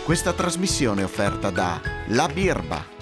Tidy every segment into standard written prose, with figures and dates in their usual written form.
Questa trasmissione è offerta da La Birba.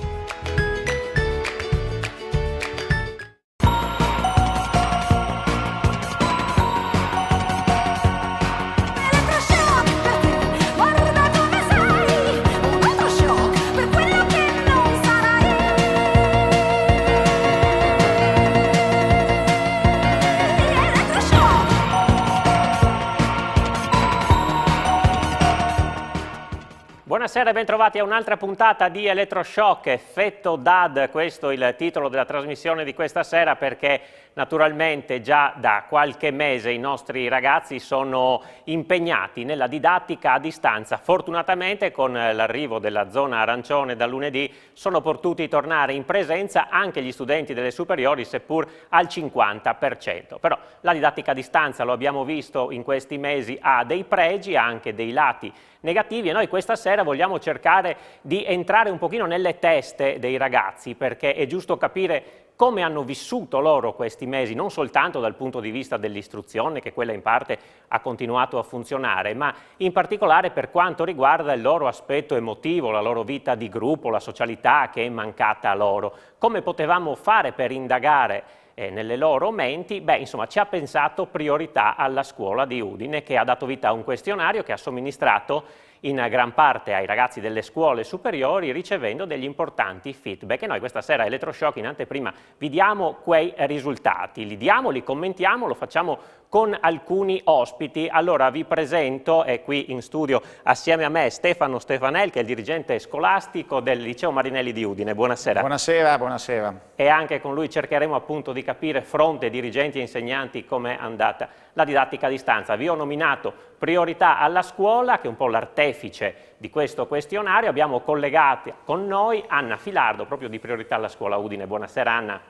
Buonasera e bentrovati a un'altra puntata di Elettroshock, Effetto DAD, questo è il titolo della trasmissione di questa sera perché naturalmente già da qualche mese i nostri ragazzi sono impegnati nella didattica a distanza. Fortunatamente con l'arrivo della zona arancione da lunedì sono potuti tornare in presenza anche gli studenti delle superiori, seppur al 50%. Però la didattica a distanza, lo abbiamo visto in questi mesi, ha dei pregi, ha anche dei lati negativi e noi questa sera vogliamo cercare di entrare un pochino nelle teste dei ragazzi perché è giusto capire come hanno vissuto loro questi mesi, non soltanto dal punto di vista dell'istruzione, che quella in parte ha continuato a funzionare, ma in particolare per quanto riguarda il loro aspetto emotivo, la loro vita di gruppo, la socialità che è mancata a loro. Come potevamo fare per indagare nelle loro menti? Beh, insomma, ci ha pensato Priorità alla Scuola di Udine, che ha dato vita a un questionario che ha somministrato in gran parte ai ragazzi delle scuole superiori, ricevendo degli importanti feedback. E noi questa sera a Elettroshock in anteprima vi diamo quei risultati, li diamo, li commentiamo, lo facciamo con alcuni ospiti. Allora vi presento, è qui in studio assieme a me Stefano Stefanel, che è il dirigente scolastico del Liceo Marinelli di Udine. Buonasera. Buonasera, buonasera. E anche con lui cercheremo appunto di capire, fronte dirigenti e insegnanti, com'è andata la didattica a distanza. Vi ho nominato Priorità alla Scuola, che è un po' l'artefice di questo questionario. Abbiamo collegato con noi Anna Filardo, proprio di Priorità alla Scuola Udine. Buonasera Anna.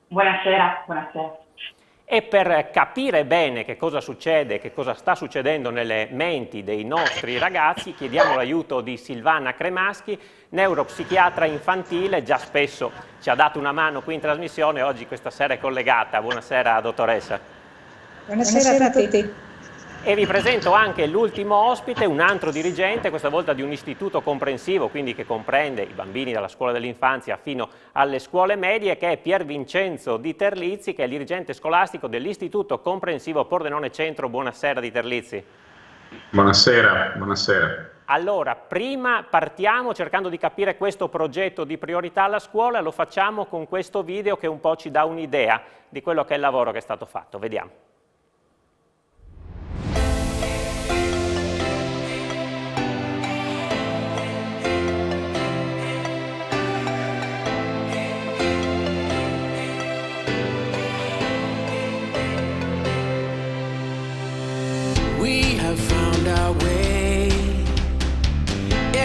Buonasera, buonasera. E per capire bene che cosa succede, che cosa sta succedendo nelle menti dei nostri ragazzi, chiediamo l'aiuto di Silvana Cremaschi, neuropsichiatra infantile, già spesso ci ha dato una mano qui in trasmissione, oggi questa sera è collegata. Buonasera dottoressa. Buonasera a tutti. E vi presento anche l'ultimo ospite, un altro dirigente, questa volta di un istituto comprensivo, quindi che comprende i bambini dalla scuola dell'infanzia fino alle scuole medie, che è Pier Vincenzo Di Terlizzi, che è il dirigente scolastico dell'istituto comprensivo Pordenone Centro. Buonasera Di Terlizzi. Buonasera, buonasera. Allora, prima partiamo cercando di capire questo progetto di Priorità alla Scuola, lo facciamo con questo video che un po' ci dà un'idea di quello che è il lavoro che è stato fatto. Vediamo.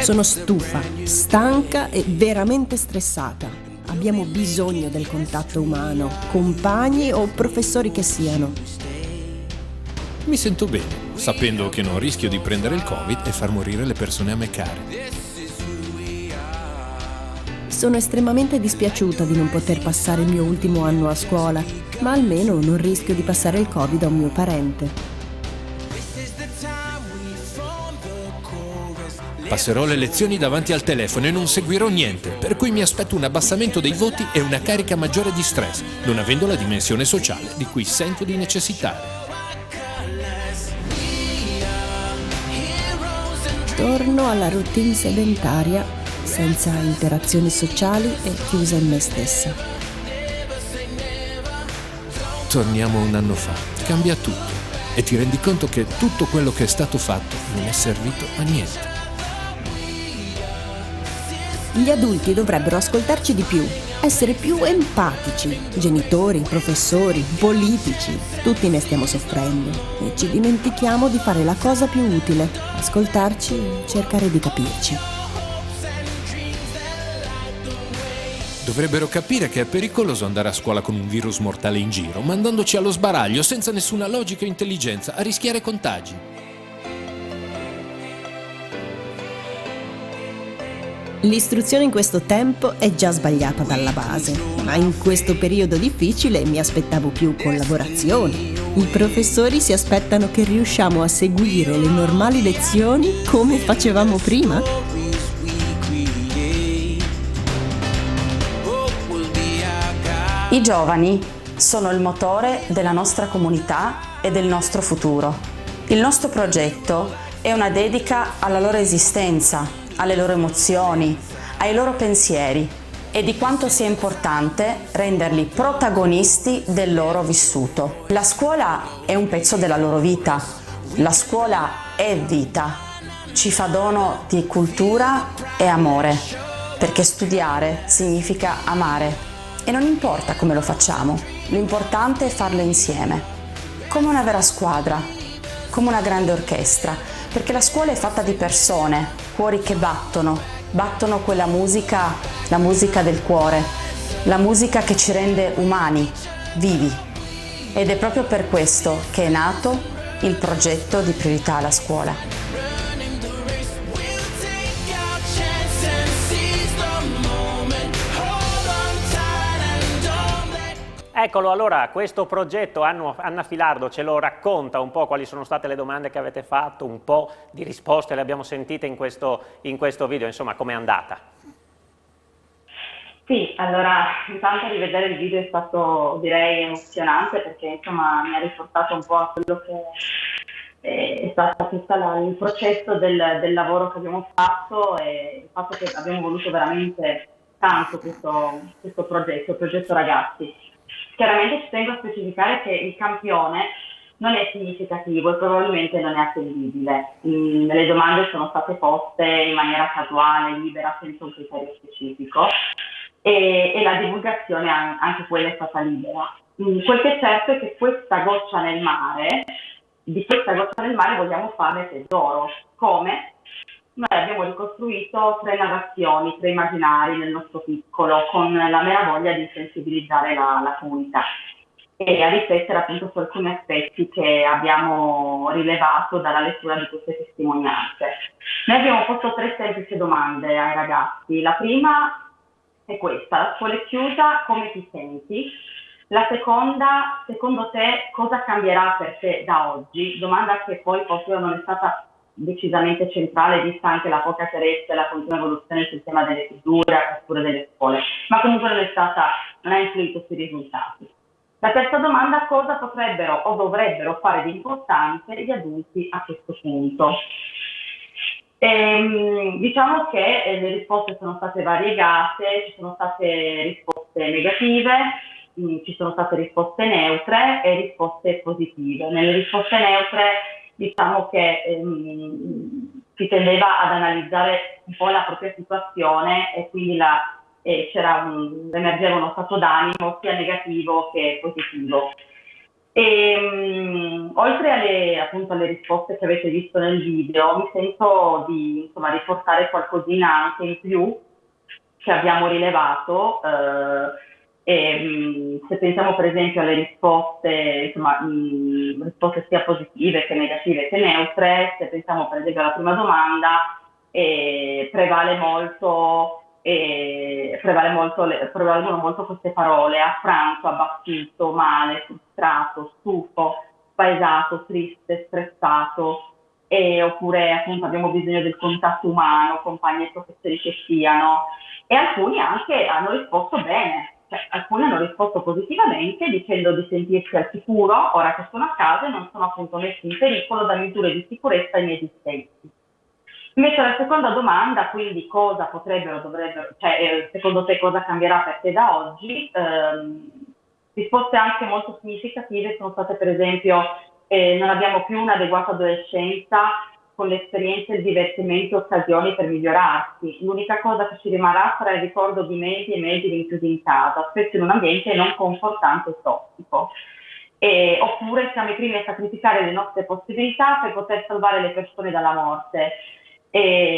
Sono stufa, stanca e veramente stressata. Abbiamo bisogno del contatto umano, compagni o professori che siano. Mi sento bene, sapendo che non rischio di prendere il Covid e far morire le persone a me care. Sono estremamente dispiaciuta di non poter passare il mio ultimo anno a scuola, ma almeno non rischio di passare il Covid a un mio parente. Passerò le lezioni davanti al telefono e non seguirò niente, per cui mi aspetto un abbassamento dei voti e una carica maggiore di stress, non avendo la dimensione sociale di cui sento di necessitare. Torno alla routine sedentaria, senza interazioni sociali e chiusa in me stessa. Torniamo a un anno fa, cambia tutto e ti rendi conto che tutto quello che è stato fatto non è servito a niente. Gli adulti dovrebbero ascoltarci di più, essere più empatici. Genitori, professori, politici, tutti ne stiamo soffrendo e ci dimentichiamo di fare la cosa più utile, ascoltarci e cercare di capirci. Dovrebbero capire che è pericoloso andare a scuola con un virus mortale in giro, mandandoci allo sbaraglio senza nessuna logica o intelligenza, a rischiare contagi. L'istruzione in questo tempo è già sbagliata dalla base, ma in questo periodo difficile mi aspettavo più collaborazioni. I professori si aspettano che riusciamo a seguire le normali lezioni come facevamo prima? I giovani sono il motore della nostra comunità e del nostro futuro. Il nostro progetto è una dedica alla loro esistenza, alle loro emozioni, ai loro pensieri e di quanto sia importante renderli protagonisti del loro vissuto. La scuola è un pezzo della loro vita, la scuola è vita, ci fa dono di cultura e amore, perché studiare significa amare e non importa come lo facciamo, l'importante è farlo insieme, come una vera squadra, come una grande orchestra, perché la scuola è fatta di persone, cuori che battono quella musica, la musica del cuore, la musica che ci rende umani, vivi. Ed è proprio per questo che è nato il progetto di Priorità alla Scuola. Eccolo, allora questo progetto Anna Filardo ce lo racconta un po' quali sono state le domande che avete fatto, un po' di risposte le abbiamo sentite in questo video, insomma com'è andata? Sì, allora intanto rivedere il video è stato direi emozionante perché insomma mi ha riportato un po' a quello che è stato tutto il processo del lavoro che abbiamo fatto e il fatto che abbiamo voluto veramente tanto questo progetto, il progetto Ragazzi. Chiaramente ci tengo a specificare che il campione non è significativo e probabilmente non è attendibile. Le domande sono state poste in maniera casuale, libera, senza un criterio specifico e la divulgazione anche quella è stata libera. Quel che è certo è che questa goccia nel mare, di questa goccia nel mare vogliamo fare tesoro. Come? Noi abbiamo ricostruito 3 narrazioni, 3 immaginari nel nostro piccolo, con la mera voglia di sensibilizzare la comunità e a riflettere appunto su alcuni aspetti che abbiamo rilevato dalla lettura di queste testimonianze. Noi abbiamo posto 3 semplici domande ai ragazzi. La prima è questa: la scuola è chiusa, come ti senti? La seconda, secondo te cosa cambierà per te da oggi? Domanda che poi forse non è stata decisamente centrale, vista anche la poca chiarezza e la continua evoluzione sul tema delle chiusure oppure delle scuole, ma comunque non ha influito sui risultati. La terza domanda: cosa potrebbero o dovrebbero fare di importante gli adulti a questo punto? Diciamo che le risposte sono state variegate, ci sono state risposte negative, ci sono state risposte neutre e risposte positive. Nelle risposte neutre diciamo che si tendeva ad analizzare un po' la propria situazione e quindi emergeva uno stato d'animo sia negativo che positivo. Oltre alle risposte che avete visto nel video, mi sento di riportare qualcosina anche in più che abbiamo rilevato. Se pensiamo per esempio alle risposte, risposte sia positive che negative che neutre, se pensiamo per esempio alla prima domanda, prevalgono molto queste parole: affranto, abbattuto, male, frustrato, stufo, spaesato, triste, stressato, oppure appunto abbiamo bisogno del contatto umano, compagni e professori che siano, e alcuni anche hanno risposto bene. Cioè, alcuni hanno risposto positivamente dicendo di sentirsi al sicuro ora che sono a casa e non sono appunto messi in pericolo da misure di sicurezza inesistenti. Invece la seconda domanda, quindi cosa dovrebbero, secondo te cosa cambierà per te da oggi, risposte anche molto significative sono state per esempio non abbiamo più un'adeguata adolescenza con le esperienze, il divertimento e occasioni per migliorarsi. L'unica cosa che ci rimarrà sarà il ricordo di mesi e mesi rinchiusi in casa, spesso in un ambiente non confortante e tossico. Oppure siamo i primi a sacrificare le nostre possibilità per poter salvare le persone dalla morte.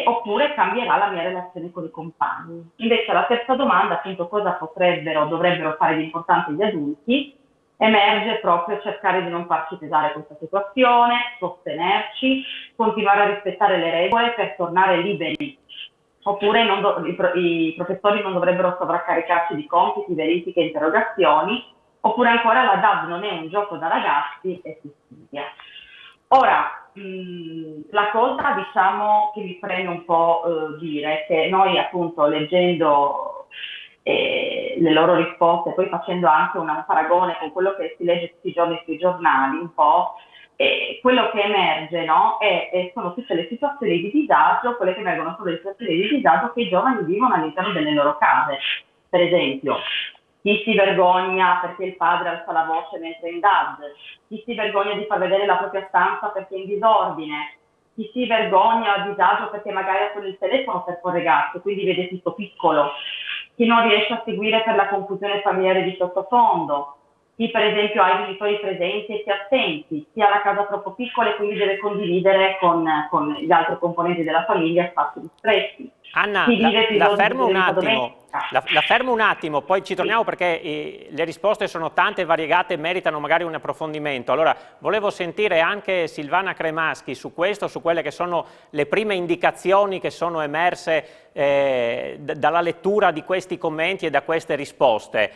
Oppure cambierà la mia relazione con i compagni. Invece la terza domanda, appunto, cosa potrebbero o dovrebbero fare di importante gli adulti, emerge proprio cercare di non farci pesare questa situazione, sostenerci, continuare a rispettare le regole per tornare liberi oppure i professori non dovrebbero sovraccaricarci di compiti, verifiche, interrogazioni, oppure ancora la DAD non è un gioco da ragazzi e si studia. Ora, la cosa, diciamo, che mi preme un po' dire è che noi, appunto, leggendo le loro risposte, poi facendo anche un paragone con quello che si legge tutti i giorni sui giornali, un po', quello che emerge, no? Sono tutte le situazioni di disagio, quelle che emergono sono le situazioni di disagio che i giovani vivono all'interno delle loro case. Per esempio, chi si vergogna perché il padre alza la voce mentre è in DAD, chi si vergogna di far vedere la propria stanza perché è in disordine, chi si vergogna a disagio perché magari ha con il telefono per corregarsi, quindi vede tutto piccolo, chi non riesce a seguire per la confusione familiare di sottofondo, chi per esempio ha i genitori presenti e si assenti, chi ha la casa troppo piccola e quindi deve condividere con gli altri componenti della famiglia spazi ristretti. Anna, la fermo un attimo, poi ci torniamo perché le risposte sono tante e variegate e meritano magari un approfondimento. Allora, volevo sentire anche Silvana Cremaschi su questo, su quelle che sono le prime indicazioni che sono emerse dalla lettura di questi commenti e da queste risposte.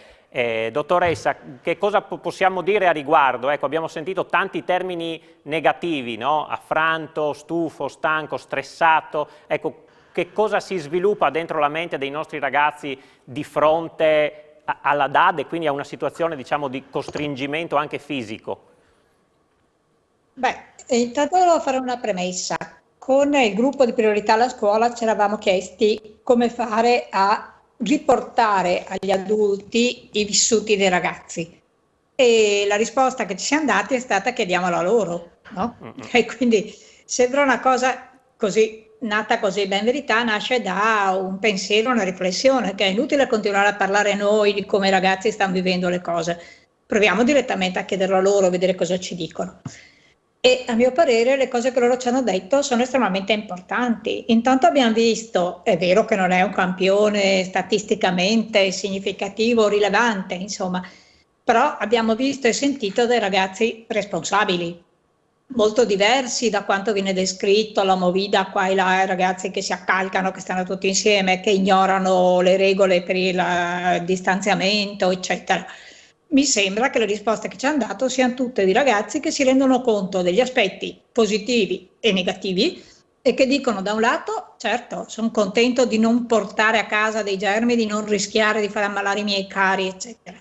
Dottoressa, che cosa possiamo dire a riguardo? Ecco, abbiamo sentito tanti termini negativi, no? Affranto, stufo, stanco, stressato. Ecco, che cosa si sviluppa dentro la mente dei nostri ragazzi di fronte alla DAD e quindi a una situazione, diciamo, di costringimento anche fisico? Beh, intanto devo fare una premessa. Con il gruppo di priorità alla scuola ci eravamo chiesti come fare a riportare agli adulti i vissuti dei ragazzi e la risposta che ci siamo dati è stata chiediamola loro, no? E quindi sembra una cosa così nata così, ma in verità nasce da un pensiero, una riflessione, che è inutile continuare a parlare noi di come i ragazzi stanno vivendo le cose. Proviamo direttamente a chiederlo a loro, a vedere cosa ci dicono. E a mio parere le cose che loro ci hanno detto sono estremamente importanti. Intanto abbiamo visto, è vero che non è un campione statisticamente significativo, rilevante, insomma, però abbiamo visto e sentito dei ragazzi responsabili, molto diversi da quanto viene descritto, la movida qua e là, i ragazzi che si accalcano, che stanno tutti insieme, che ignorano le regole per il distanziamento, eccetera. Mi sembra che le risposte che ci hanno dato siano tutte di ragazzi che si rendono conto degli aspetti positivi e negativi e che dicono da un lato, certo, sono contento di non portare a casa dei germi, di non rischiare di far ammalare i miei cari, eccetera.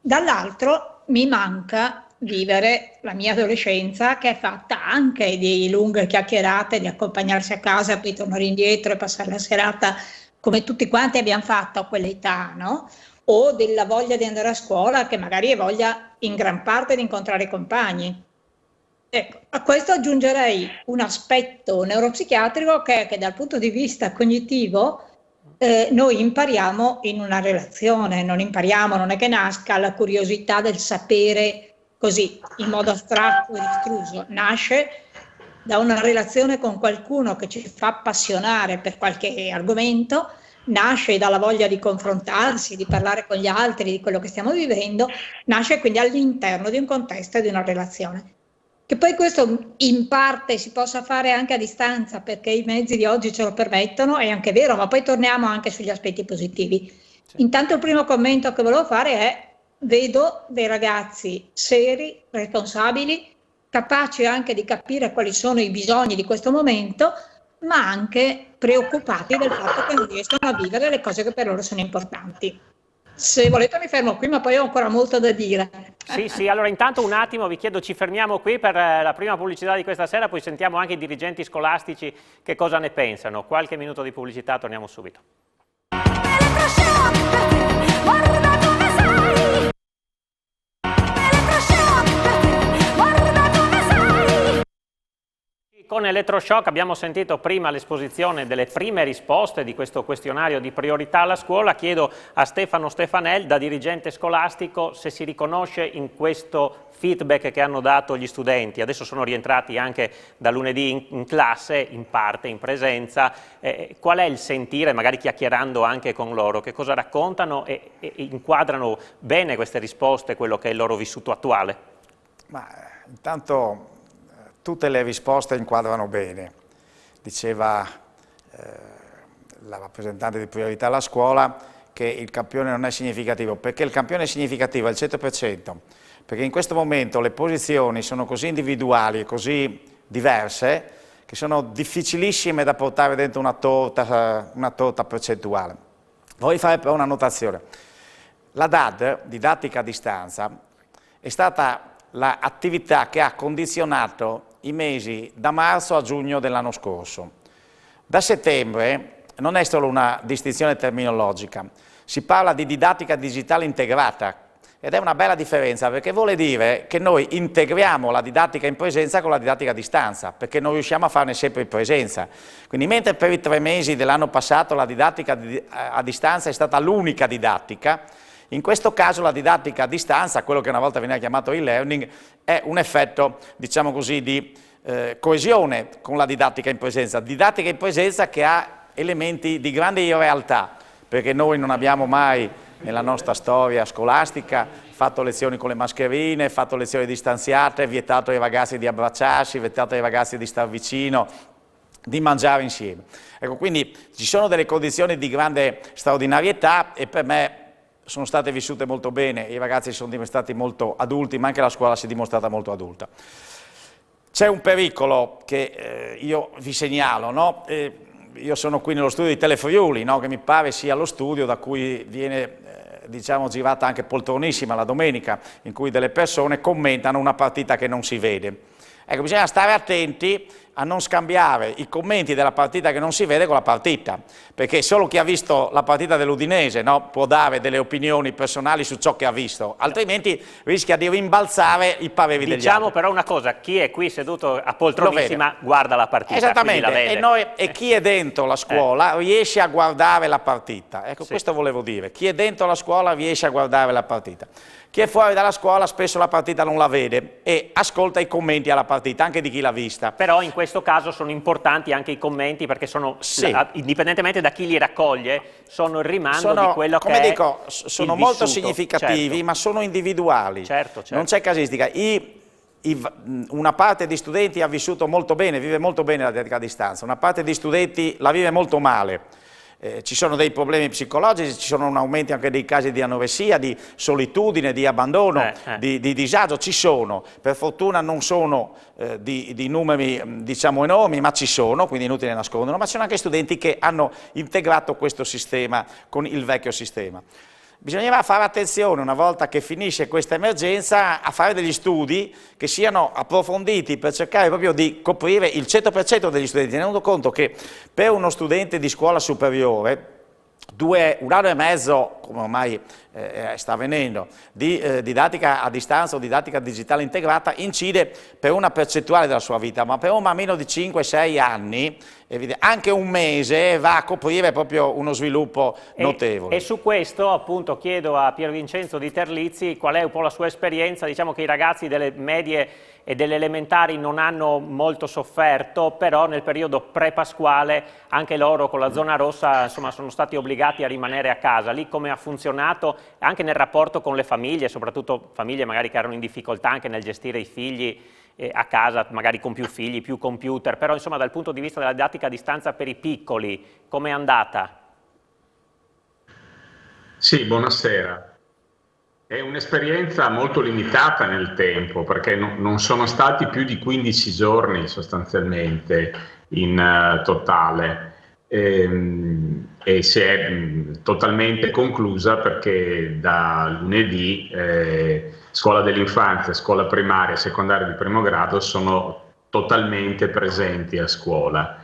Dall'altro mi manca vivere la mia adolescenza, che è fatta anche di lunghe chiacchierate, di accompagnarsi a casa, poi tornare indietro e passare la serata come tutti quanti abbiamo fatto a quell'età, no? O della voglia di andare a scuola, che magari è voglia in gran parte di incontrare i compagni. Ecco, a questo aggiungerei un aspetto neuropsichiatrico che è che dal punto di vista cognitivo noi impariamo in una relazione, non è che nasca la curiosità del sapere così, in modo astratto e distruso, nasce da una relazione con qualcuno che ci fa appassionare per qualche argomento, nasce dalla voglia di confrontarsi, di parlare con gli altri di quello che stiamo vivendo, nasce quindi all'interno di un contesto e di una relazione. Che poi questo in parte si possa fare anche a distanza perché i mezzi di oggi ce lo permettono, è anche vero, ma poi torniamo anche sugli aspetti positivi. Sì. Intanto il primo commento che volevo fare è: vedo dei ragazzi seri, responsabili, capaci anche di capire quali sono i bisogni di questo momento, ma anche preoccupati del fatto che non riescono a vivere le cose che per loro sono importanti. Se volete mi fermo qui, ma poi ho ancora molto da dire. Sì, allora intanto un attimo vi chiedo, ci fermiamo qui per la prima pubblicità di questa sera, poi sentiamo anche i dirigenti scolastici che cosa ne pensano. Qualche minuto di pubblicità, torniamo subito. Con Elettroshock abbiamo sentito prima l'esposizione delle prime risposte di questo questionario di priorità alla scuola. Chiedo a Stefano Stefanel, da dirigente scolastico, se si riconosce in questo feedback che hanno dato gli studenti. Adesso sono rientrati anche da lunedì in classe, in parte, in presenza. Qual è il sentire, magari chiacchierando anche con loro? Che cosa raccontano e inquadrano bene queste risposte, quello che è il loro vissuto attuale? Ma intanto tutte le risposte inquadrano bene. Diceva la rappresentante di Priorità alla Scuola, che il campione non è significativo, perché il campione significativo è il 100%, perché in questo momento le posizioni sono così individuali e così diverse che sono difficilissime da portare dentro una torta percentuale. Vorrei fare però una notazione. La DAD, didattica a distanza, è stata l'attività che ha condizionato i mesi da marzo a giugno dell'anno scorso. Da settembre non è solo una distinzione terminologica, si parla di didattica digitale integrata ed è una bella differenza perché vuole dire che noi integriamo la didattica in presenza con la didattica a distanza, perché non riusciamo a farne sempre in presenza. Quindi mentre per i 3 mesi dell'anno passato la didattica a distanza è stata l'unica didattica, in questo caso la didattica a distanza, quello che una volta veniva chiamato e-learning, è un effetto, diciamo così, di coesione con la didattica in presenza che ha elementi di grande realtà, perché noi non abbiamo mai nella nostra storia scolastica fatto lezioni con le mascherine, fatto lezioni distanziate, vietato ai ragazzi di abbracciarsi, vietato ai ragazzi di star vicino, di mangiare insieme. Ecco, quindi ci sono delle condizioni di grande straordinarietà e per me sono state vissute molto bene, i ragazzi sono dimostrati molto adulti, ma anche la scuola si è dimostrata molto adulta. C'è un pericolo che io vi segnalo, no? Io sono qui nello studio di Telefriuli, no? Che mi pare sia lo studio da cui viene diciamo, girata anche poltronissima la domenica, in cui delle persone commentano una partita che non si vede. Ecco, bisogna stare attenti a non scambiare i commenti della partita che non si vede con la partita, perché solo chi ha visto la partita dell'Udinese, no, può dare delle opinioni personali su ciò che ha visto, altrimenti rischia di rimbalzare i pareri degli altri. Diciamo però una cosa, chi è qui seduto a poltronissima guarda la partita. Esattamente, la vede. E chi è dentro la scuola riesce a guardare la partita. Ecco, questo volevo dire, chi è dentro la scuola riesce a guardare la partita. Chi è fuori dalla scuola spesso la partita non la vede e ascolta i commenti alla partita, anche di chi l'ha vista. Però in questo caso sono importanti anche i commenti perché sono, indipendentemente da chi li raccoglie, sono il rimando di quello che è. Come dico, sono molto significativi, certo, ma sono individuali. Certo. Non c'è casistica. Una parte di studenti ha vissuto molto bene, vive molto bene la didattica a distanza, una parte di studenti la vive molto male. Ci sono dei problemi psicologici, ci sono un aumento anche dei casi di anoressia, di solitudine, di abbandono, di disagio, ci sono. Per fortuna non sono di numeri diciamo enormi, ma ci sono, quindi inutile nasconderlo, ma ci sono anche studenti che hanno integrato questo sistema con il vecchio sistema. Bisognerà fare attenzione, una volta che finisce questa emergenza, a fare degli studi che siano approfonditi per cercare proprio di coprire il 100% degli studenti, tenendo conto che per uno studente di scuola superiore, 1 anno e mezzo, come ormai sta avvenendo, di didattica a distanza o didattica digitale integrata incide per una percentuale della sua vita, ma per un bambino di 5-6 anni, anche un mese va a coprire proprio uno sviluppo notevole. E su questo appunto chiedo a Pier Vincenzo di Terlizzi qual è un po' la sua esperienza. Diciamo che i ragazzi delle medie e delle elementari non hanno molto sofferto, però nel periodo pre-pasquale anche loro con la zona rossa insomma, sono stati obbligati a rimanere a casa. Lì come ha funzionato anche nel rapporto con le famiglie, soprattutto famiglie magari che erano in difficoltà anche nel gestire i figli a casa, magari con più figli, più computer, però insomma dal punto di vista della didattica a distanza per i piccoli, com'è andata? Sì, buonasera. È un'esperienza molto limitata nel tempo, perché non sono stati più di 15 giorni sostanzialmente in totale e si è totalmente conclusa perché da lunedì scuola dell'infanzia, scuola primaria e secondaria di primo grado sono totalmente presenti a scuola.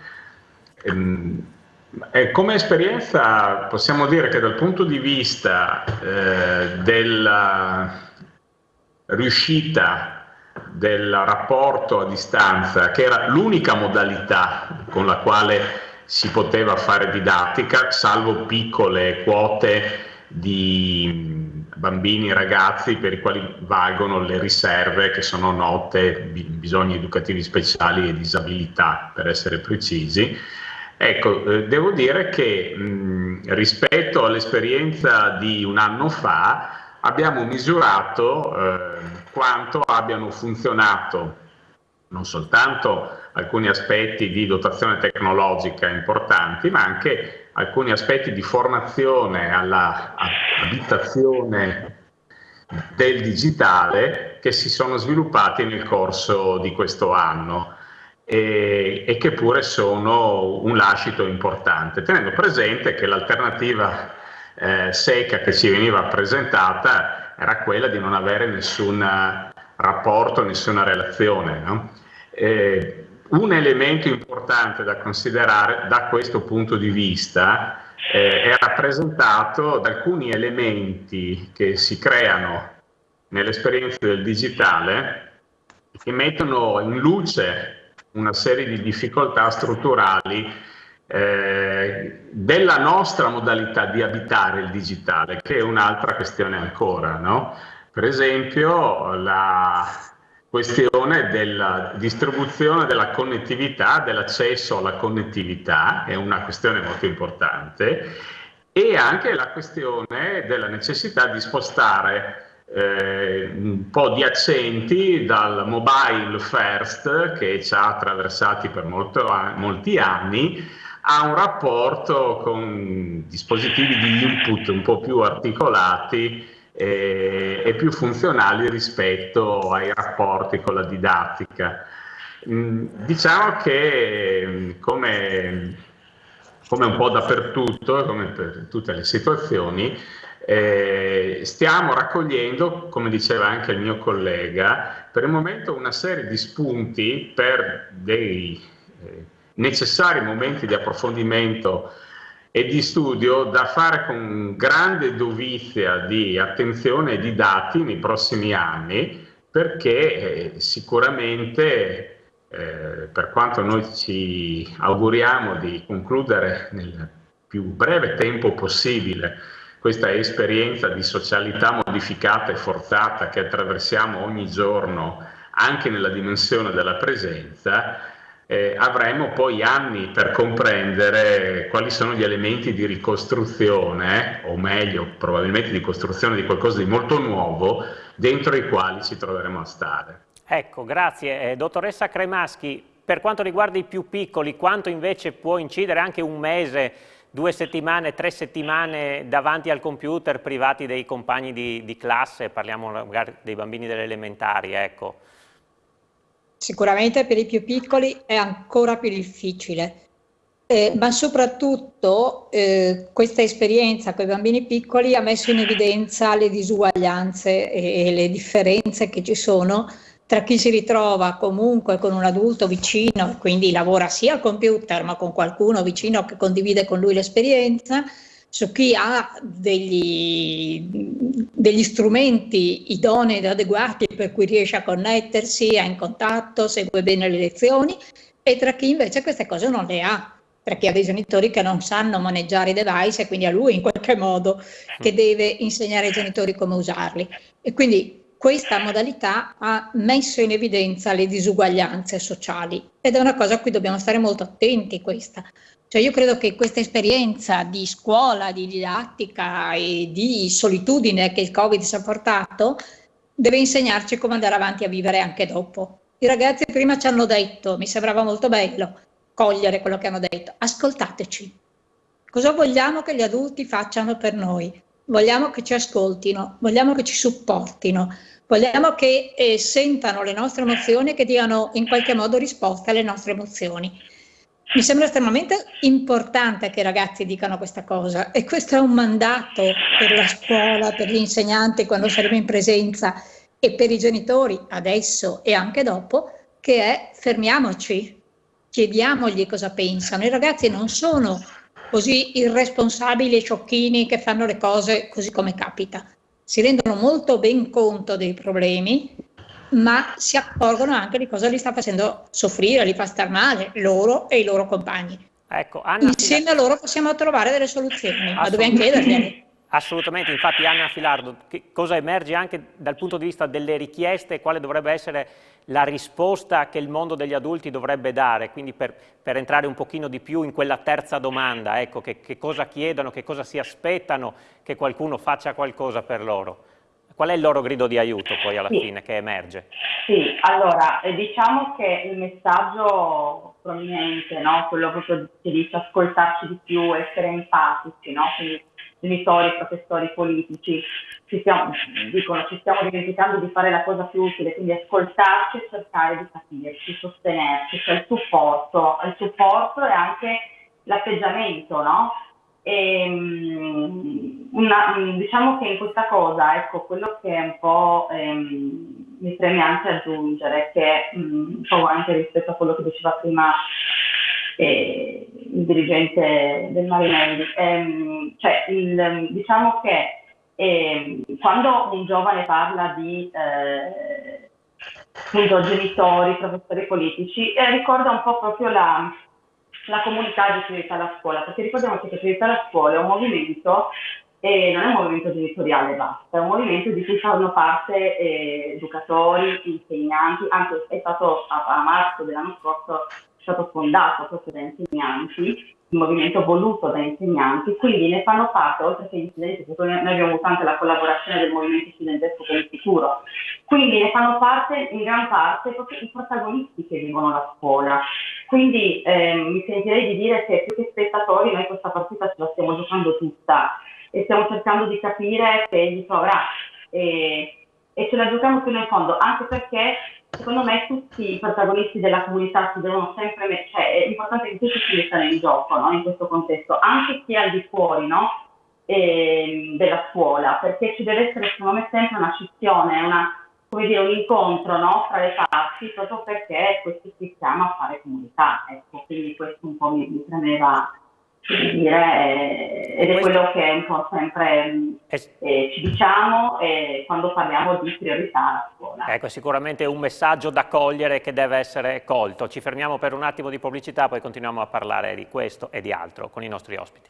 Come esperienza possiamo dire che dal punto di vista della riuscita del rapporto a distanza, che era l'unica modalità con la quale si poteva fare didattica, salvo piccole quote di bambini e ragazzi per i quali valgono le riserve che sono note, bisogni educativi speciali e disabilità per essere precisi. Ecco, devo dire che rispetto all'esperienza di un anno fa abbiamo misurato quanto abbiano funzionato non soltanto alcuni aspetti di dotazione tecnologica importanti, ma anche alcuni aspetti di formazione alla abitazione del digitale che si sono sviluppati nel corso di questo anno e che pure sono un lascito importante, tenendo presente che l'alternativa secca che ci veniva presentata era quella di non avere nessun rapporto, nessuna relazione, no? Un elemento importante da considerare da questo punto di vista è rappresentato da alcuni elementi che si creano nell'esperienza del digitale che mettono in luce una serie di difficoltà strutturali della nostra modalità di abitare il digitale, che è un'altra questione ancora, no? Per esempio la questione della distribuzione della connettività, dell'accesso alla connettività, è una questione molto importante, e anche la questione della necessità di spostare un po' di accenti dal mobile first, che ci ha attraversati per molti anni, a un rapporto con dispositivi di input un po' più articolati e più funzionali rispetto ai rapporti con la didattica. Diciamo che come un po' dappertutto, come per tutte le situazioni, stiamo raccogliendo, come diceva anche il mio collega, per il momento una serie di spunti per dei necessari momenti di approfondimento e di studio da fare con grande dovizia di attenzione e di dati nei prossimi anni, perché sicuramente per quanto noi ci auguriamo di concludere nel più breve tempo possibile questa esperienza di socialità modificata e forzata che attraversiamo ogni giorno anche nella dimensione della presenza, avremo poi anni per comprendere quali sono gli elementi di ricostruzione, o meglio, probabilmente di costruzione di qualcosa di molto nuovo, dentro i quali ci troveremo a stare. Ecco, grazie. Dottoressa Cremaschi, per quanto riguarda i più piccoli, quanto invece può incidere anche un mese, 2 settimane, 3 settimane davanti al computer privati dei compagni di classe? Parliamo magari dei bambini delle elementari, ecco. Sicuramente per i più piccoli è ancora più difficile, ma soprattutto questa esperienza con i bambini piccoli ha messo in evidenza le disuguaglianze e le differenze che ci sono tra chi si ritrova comunque con un adulto vicino, quindi lavora sia al computer ma con qualcuno vicino che condivide con lui l'esperienza, su chi ha degli strumenti idonei ed adeguati per cui riesce a connettersi, è in contatto, segue bene le lezioni, e tra chi invece queste cose non le ha, perché ha dei genitori che non sanno maneggiare i device e quindi a lui in qualche modo che deve insegnare ai genitori come usarli. E quindi questa modalità ha messo in evidenza le disuguaglianze sociali ed è una cosa a cui dobbiamo stare molto attenti, questa. Cioè io credo che questa esperienza di scuola, di didattica e di solitudine che il Covid ci ha portato deve insegnarci come andare avanti a vivere anche dopo. I ragazzi prima ci hanno detto, mi sembrava molto bello cogliere quello che hanno detto, ascoltateci. Cosa vogliamo che gli adulti facciano per noi? Vogliamo che ci ascoltino, vogliamo che ci supportino, vogliamo che sentano le nostre emozioni e che diano in qualche modo risposta alle nostre emozioni. Mi sembra estremamente importante che i ragazzi dicano questa cosa e questo è un mandato per la scuola, per gli insegnanti quando saremo in presenza e per i genitori adesso e anche dopo, che è fermiamoci, chiediamogli cosa pensano. I ragazzi non sono così irresponsabili e sciocchini che fanno le cose così come capita. Si rendono molto ben conto dei problemi, ma si accorgono anche di cosa li sta facendo soffrire, li fa star male, loro e i loro compagni. Ecco, Anna, insieme a loro possiamo trovare delle soluzioni, ma dobbiamo chiedergliele. Assolutamente, infatti Anna Filardo, cosa emerge anche dal punto di vista delle richieste e quale dovrebbe essere la risposta che il mondo degli adulti dovrebbe dare, quindi per entrare un pochino di più in quella terza domanda, ecco, che cosa chiedono, che cosa si aspettano che qualcuno faccia qualcosa per loro. Qual è il loro grido di aiuto poi alla Sì. fine che emerge? Sì, allora, diciamo che il messaggio prominente, no? Quello proprio che dice ascoltarci di più, essere empatici, no? Quindi genitori, professori, politici, dicono ci stiamo dimenticando di fare la cosa più utile, quindi ascoltarci e cercare di capirci, sostenerci, cioè il supporto e anche l'atteggiamento, no? Diciamo che in questa cosa, ecco, quello che un po' mi preme anche aggiungere, che un po' anche rispetto a quello che diceva prima il dirigente del Marinelli, diciamo che quando un giovane parla di appunto genitori, professori politici, ricorda un po' proprio la comunità di Priorità alla Scuola, perché ricordiamoci che Priorità alla Scuola è un movimento, non è un movimento genitoriale basta, è un movimento di cui fanno parte educatori, insegnanti, anche è stato a marzo dell'anno scorso è stato fondato proprio da insegnanti, un movimento voluto da insegnanti, quindi ne fanno parte, oltre che gli studenti, perché noi abbiamo avuto anche la collaborazione del movimento studentesco per il sicuro, quindi ne fanno parte in gran parte proprio i protagonisti che vivono la scuola. Quindi mi sentirei di dire che più che spettatori noi questa partita ce la stiamo giocando tutta e stiamo cercando di capire che egli proverà e ce la giochiamo fino in fondo, anche perché secondo me tutti i protagonisti della comunità si devono sempre è importante che tutti si mettano in gioco, no? In questo contesto, anche chi è al di fuori, no? Della scuola, perché ci deve essere secondo me sempre una scissione, un incontro, no? Tra le parti, proprio perché questo si chiama a fare comunità, ecco, quindi questo un po' mi premeva dire, ed è quello che un po' sempre ci diciamo quando parliamo di priorità alla scuola. Ecco, sicuramente un messaggio da cogliere che deve essere colto. Ci fermiamo per un attimo di pubblicità, poi continuiamo a parlare di questo e di altro con i nostri ospiti.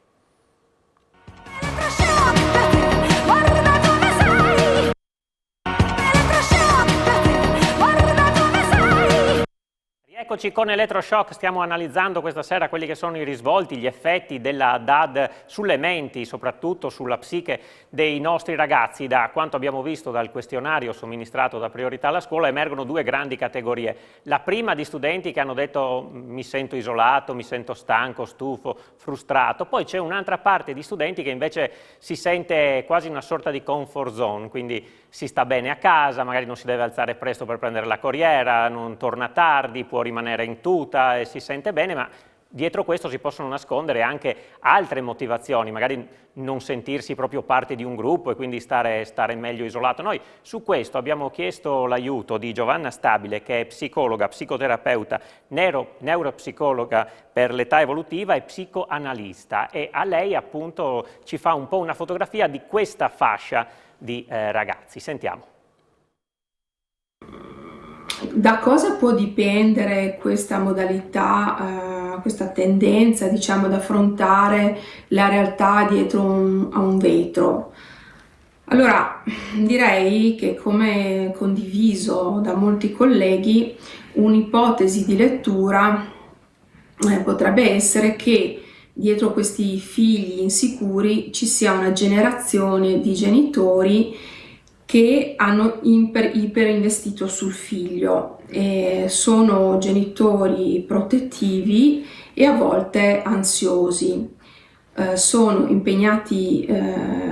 Eccoci con Elettroshock, stiamo analizzando questa sera quelli che sono i risvolti, gli effetti della DAD sulle menti, soprattutto sulla psiche dei nostri ragazzi. Da quanto abbiamo visto dal questionario somministrato da Priorità alla Scuola emergono due grandi categorie. La prima di studenti che hanno detto mi sento isolato, mi sento stanco, stufo, frustrato. Poi c'è un'altra parte di studenti che invece si sente quasi una sorta di comfort zone, quindi si sta bene a casa, magari non si deve alzare presto per prendere la corriera, non torna tardi, può rimanere in tuta e si sente bene, ma dietro questo si possono nascondere anche altre motivazioni, magari non sentirsi proprio parte di un gruppo e quindi stare meglio isolato. Noi su questo abbiamo chiesto l'aiuto di Giovanna Stabile, che è psicologa, psicoterapeuta, neuropsicologa per l'età evolutiva e psicoanalista, e a lei appunto ci fa un po' una fotografia di questa fascia di ragazzi. Sentiamo. Da cosa può dipendere questa modalità, questa tendenza, diciamo, ad affrontare la realtà dietro a un vetro? Allora, direi che, come condiviso da molti colleghi, un'ipotesi di lettura potrebbe essere che dietro questi figli insicuri ci sia una generazione di genitori che hanno iperinvestito sul figlio, sono genitori protettivi e a volte ansiosi, sono impegnati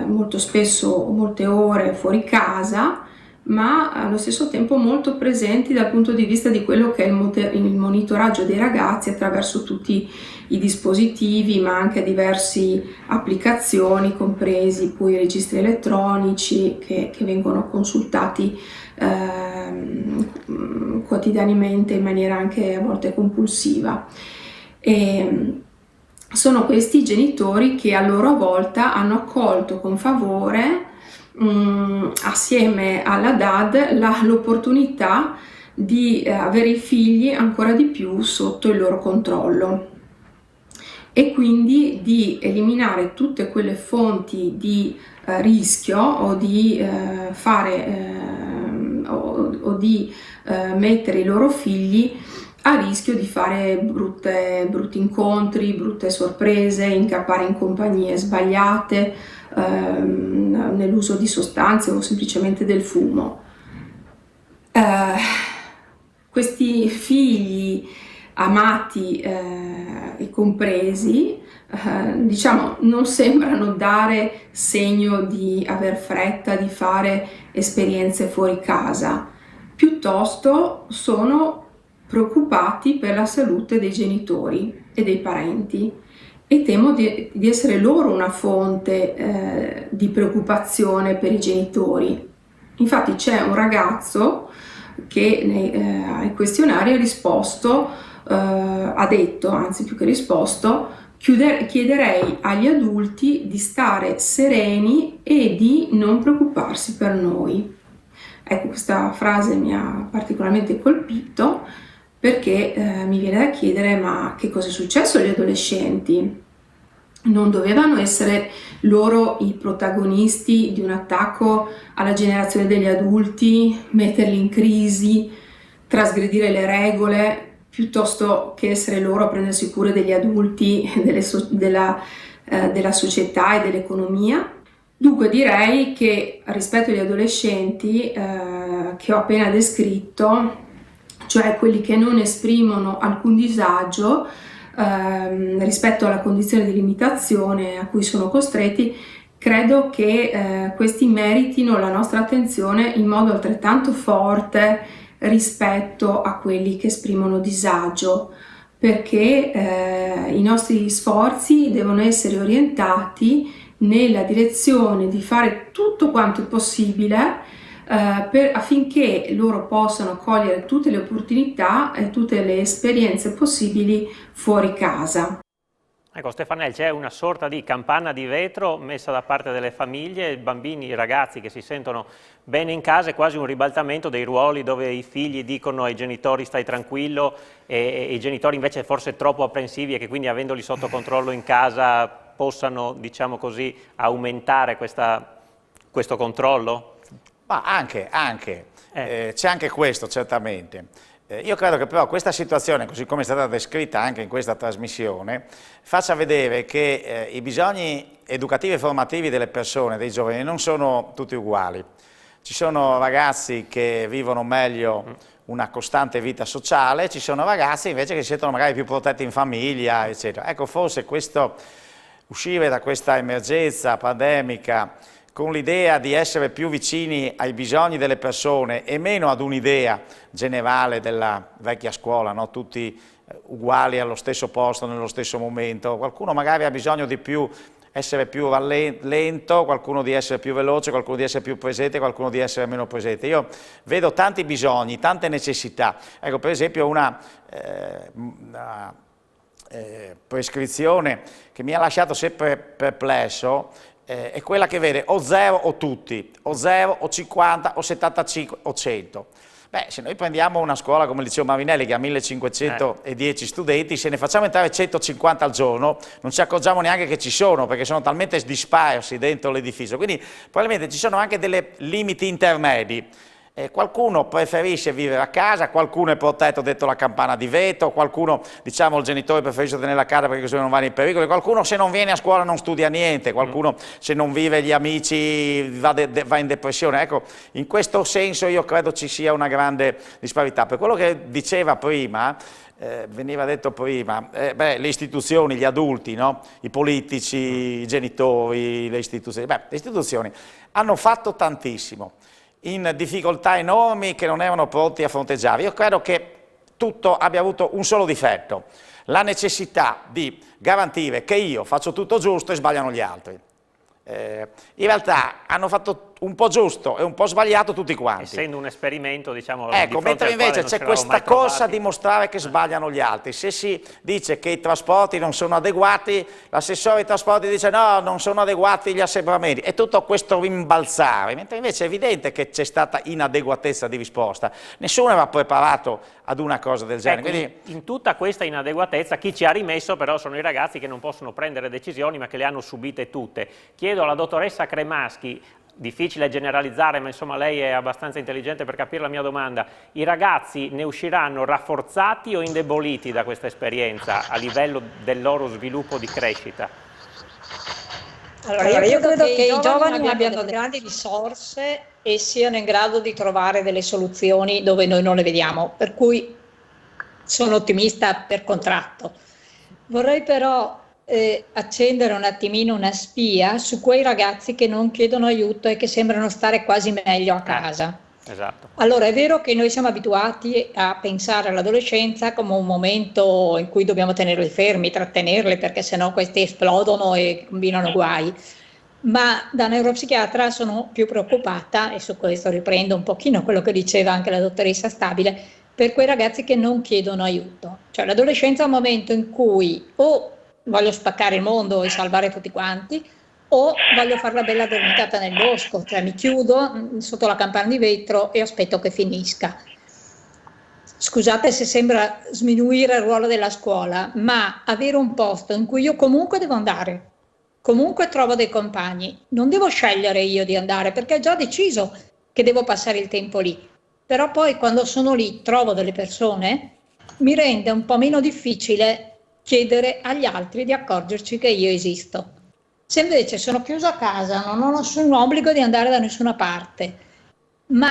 molto spesso molte ore fuori casa, ma allo stesso tempo molto presenti dal punto di vista di quello che è il monitoraggio dei ragazzi attraverso tutti i dispositivi, ma anche diverse applicazioni, compresi poi i registri elettronici che vengono consultati quotidianamente in maniera anche a volte compulsiva. Sono questi genitori che a loro volta hanno accolto con favore, assieme alla DAD, l'opportunità di avere i figli ancora di più sotto il loro controllo e quindi di eliminare tutte quelle fonti di rischio o di mettere i loro figli a rischio di fare brutti incontri, brutte sorprese, incappare in compagnie sbagliate, nell'uso di sostanze o semplicemente del fumo. Questi figli amati e compresi, diciamo, non sembrano dare segno di aver fretta di fare esperienze fuori casa, piuttosto sono preoccupati per la salute dei genitori e dei parenti e temo di essere loro una fonte di preoccupazione per i genitori. Infatti c'è un ragazzo che ai questionari ha risposto, ha detto, anzi più che risposto, chiederei agli adulti di stare sereni e di non preoccuparsi per noi. Ecco, questa frase mi ha particolarmente colpito perché mi viene da chiedere: ma che cosa è successo agli adolescenti? Non dovevano essere loro i protagonisti di un attacco alla generazione degli adulti, metterli in crisi, trasgredire le regole, piuttosto che essere loro a prendersi cura degli adulti, della società e dell'economia? Dunque direi che rispetto agli adolescenti che ho appena descritto, cioè quelli che non esprimono alcun disagio rispetto alla condizione di limitazione a cui sono costretti, credo che questi meritino la nostra attenzione in modo altrettanto forte rispetto a quelli che esprimono disagio, perché i nostri sforzi devono essere orientati nella direzione di fare tutto quanto è possibile affinché loro possano cogliere tutte le opportunità e tutte le esperienze possibili fuori casa. Ecco Stefanel, c'è una sorta di campana di vetro messa da parte delle famiglie, i bambini, i ragazzi che si sentono bene in casa, è quasi un ribaltamento dei ruoli dove i figli dicono ai genitori stai tranquillo e i genitori invece forse troppo apprensivi e che quindi avendoli sotto controllo in casa possano, diciamo così, aumentare questo controllo? Ma anche. C'è anche questo certamente. Io credo che però questa situazione, così come è stata descritta anche in questa trasmissione, faccia vedere che i bisogni educativi e formativi delle persone, dei giovani, non sono tutti uguali. Ci sono ragazzi che vivono meglio una costante vita sociale, ci sono ragazzi invece che si sentono magari più protetti in famiglia, eccetera. Ecco, forse uscire da questa emergenza pandemica con l'idea di essere più vicini ai bisogni delle persone e meno ad un'idea generale della vecchia scuola, no? Tutti uguali allo stesso posto, nello stesso momento. Qualcuno magari ha bisogno di essere più lento, qualcuno di essere più veloce, qualcuno di essere più presente, qualcuno di essere meno presente. Io vedo tanti bisogni, tante necessità. Ecco, per esempio una prescrizione che mi ha lasciato sempre perplesso è quella che vede o 0 o tutti, o 0 o 50 o 75 o 100. Beh, se noi prendiamo una scuola come il Liceo Marinelli che ha 1510 studenti, se ne facciamo entrare 150 al giorno, non ci accorgiamo neanche che ci sono, perché sono talmente dispersi dentro l'edificio. Quindi probabilmente ci sono anche dei limiti intermedi. Qualcuno preferisce vivere a casa, qualcuno è protetto dentro la campana di vetro, qualcuno, diciamo, il genitore preferisce tenerla a casa perché così non va nei pericoli, qualcuno se non viene a scuola non studia niente, qualcuno se non vive gli amici va in depressione. Ecco, in questo senso io credo ci sia una grande disparità. Per quello che diceva prima, veniva detto prima, le istituzioni, gli adulti, no? I politici, i genitori, le istituzioni hanno fatto tantissimo in difficoltà enormi che non erano pronti a fronteggiare. Io credo che tutto abbia avuto un solo difetto, la necessità di garantire che io faccio tutto giusto e sbagliano gli altri. In realtà hanno fatto un po' giusto e un po' sbagliato tutti quanti. Essendo un esperimento, diciamo, ecco, mentre invece c'è questa corsa a dimostrare che sbagliano gli altri. Se si dice che i trasporti non sono adeguati, l'assessore ai trasporti dice no, non sono adeguati gli assembramenti. È tutto questo rimbalzare, mentre invece è evidente che c'è stata inadeguatezza di risposta. Nessuno era preparato ad una cosa del genere. Ecco, quindi in tutta questa inadeguatezza chi ci ha rimesso però sono i ragazzi che non possono prendere decisioni ma che le hanno subite tutte. Chiedo alla dottoressa Cremaschi, difficile generalizzare, ma insomma lei è abbastanza intelligente per capire la mia domanda, i ragazzi ne usciranno rafforzati o indeboliti da questa esperienza a livello del loro sviluppo di crescita? Allora, io credo che i giovani abbiano grandi risorse e siano in grado di trovare delle soluzioni dove noi non le vediamo, per cui sono ottimista per contratto. Vorrei però accendere un attimino una spia su quei ragazzi che non chiedono aiuto e che sembrano stare quasi meglio a casa. Esatto. Allora, è vero che noi siamo abituati a pensare all'adolescenza come un momento in cui dobbiamo tenerli fermi, trattenerli, perché sennò questi esplodono e combinano guai. Ma da neuropsichiatra sono più preoccupata, e su questo riprendo un pochino quello che diceva anche la dottoressa Stabile, per quei ragazzi che non chiedono aiuto. Cioè l'adolescenza è un momento in cui o voglio spaccare il mondo e salvare tutti quanti, o voglio fare la bella addormentata nel bosco, cioè mi chiudo sotto la campana di vetro e aspetto che finisca. Scusate se sembra sminuire il ruolo della scuola, ma avere un posto in cui io comunque devo andare, comunque trovo dei compagni, non devo scegliere io di andare perché ho già deciso che devo passare il tempo lì, però poi quando sono lì trovo delle persone, mi rende un po' meno difficile chiedere agli altri di accorgerci che io esisto. Se invece sono chiuso a casa, non ho nessun obbligo di andare da nessuna parte, ma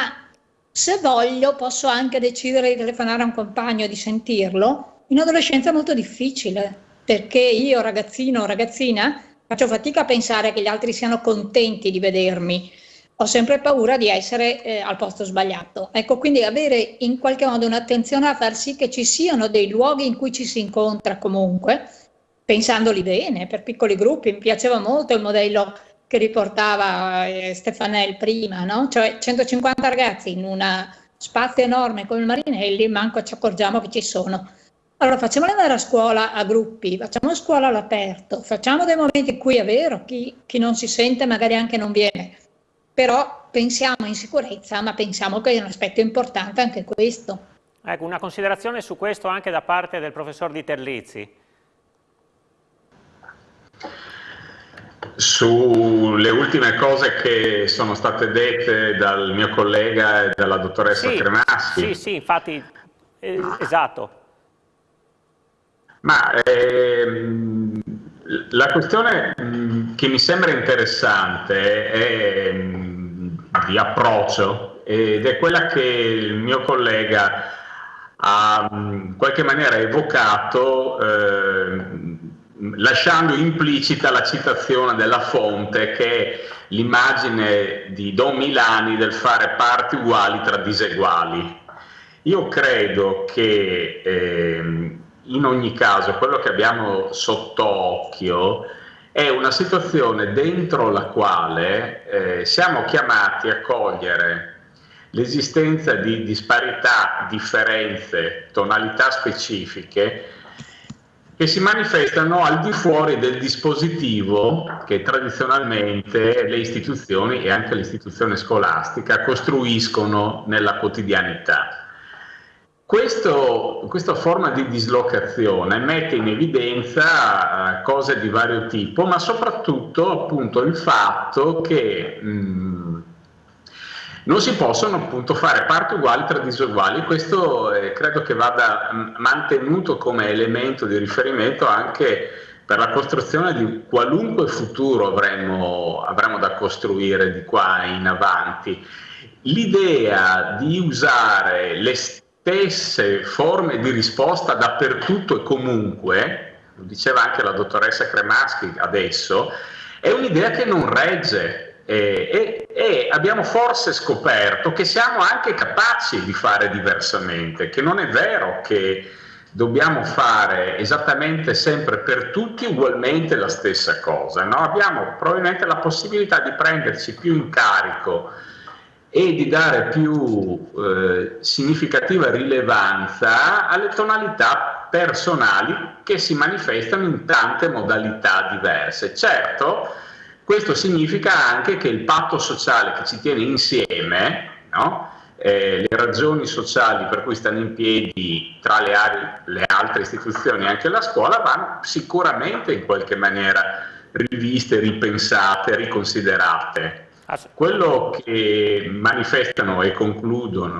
se voglio posso anche decidere di telefonare a un compagno e di sentirlo, in adolescenza è molto difficile, perché io ragazzino o ragazzina faccio fatica a pensare che gli altri siano contenti di vedermi, ho sempre paura di essere al posto sbagliato. Ecco, quindi avere in qualche modo un'attenzione a far sì che ci siano dei luoghi in cui ci si incontra comunque, pensandoli bene, per piccoli gruppi. Mi piaceva molto il modello che riportava Stefanel prima, no? Cioè 150 ragazzi in un spazio enorme come il Marinelli, manco ci accorgiamo che ci sono. Allora facciamoli andare a scuola a gruppi, facciamo scuola all'aperto, facciamo dei momenti in cui è vero, chi non si sente magari anche non viene, però pensiamo in sicurezza, ma pensiamo che è un aspetto importante anche questo. Ecco, una considerazione su questo anche da parte del professor Di Terlizzi. Sulle ultime cose che sono state dette dal mio collega e dalla dottoressa Cremaschi. Sì, infatti, esatto. Ma la questione che mi sembra interessante è di approccio ed è quella che il mio collega ha in qualche maniera evocato lasciando implicita la citazione della fonte, che è l'immagine di Don Milani del fare parti uguali tra diseguali. Io credo che in ogni caso quello che abbiamo sott'occhio è una situazione dentro la quale siamo chiamati a cogliere l'esistenza di disparità, differenze, tonalità specifiche che si manifestano al di fuori del dispositivo che tradizionalmente le istituzioni e anche l'istituzione scolastica costruiscono nella quotidianità. Questa forma di dislocazione mette in evidenza cose di vario tipo, ma soprattutto appunto il fatto che non si possono appunto fare parti uguali tra diseguali. Questo credo che vada mantenuto come elemento di riferimento anche per la costruzione di qualunque futuro avremo da costruire di qua in avanti. L'idea di usare le stesse forme di risposta dappertutto e comunque, lo diceva anche la dottoressa Cremaschi adesso, è un'idea che non regge. E abbiamo forse scoperto che siamo anche capaci di fare diversamente, che non è vero che dobbiamo fare esattamente sempre per tutti ugualmente la stessa cosa, no? Abbiamo probabilmente la possibilità di prenderci più in carico e di dare più significativa rilevanza alle tonalità personali che si manifestano in tante modalità diverse. Certo, questo significa anche che il patto sociale che ci tiene insieme, no? Le ragioni sociali per cui stanno in piedi tra le altre istituzioni e anche la scuola vanno sicuramente in qualche maniera riviste, ripensate, riconsiderate. Quello che manifestano e concludo,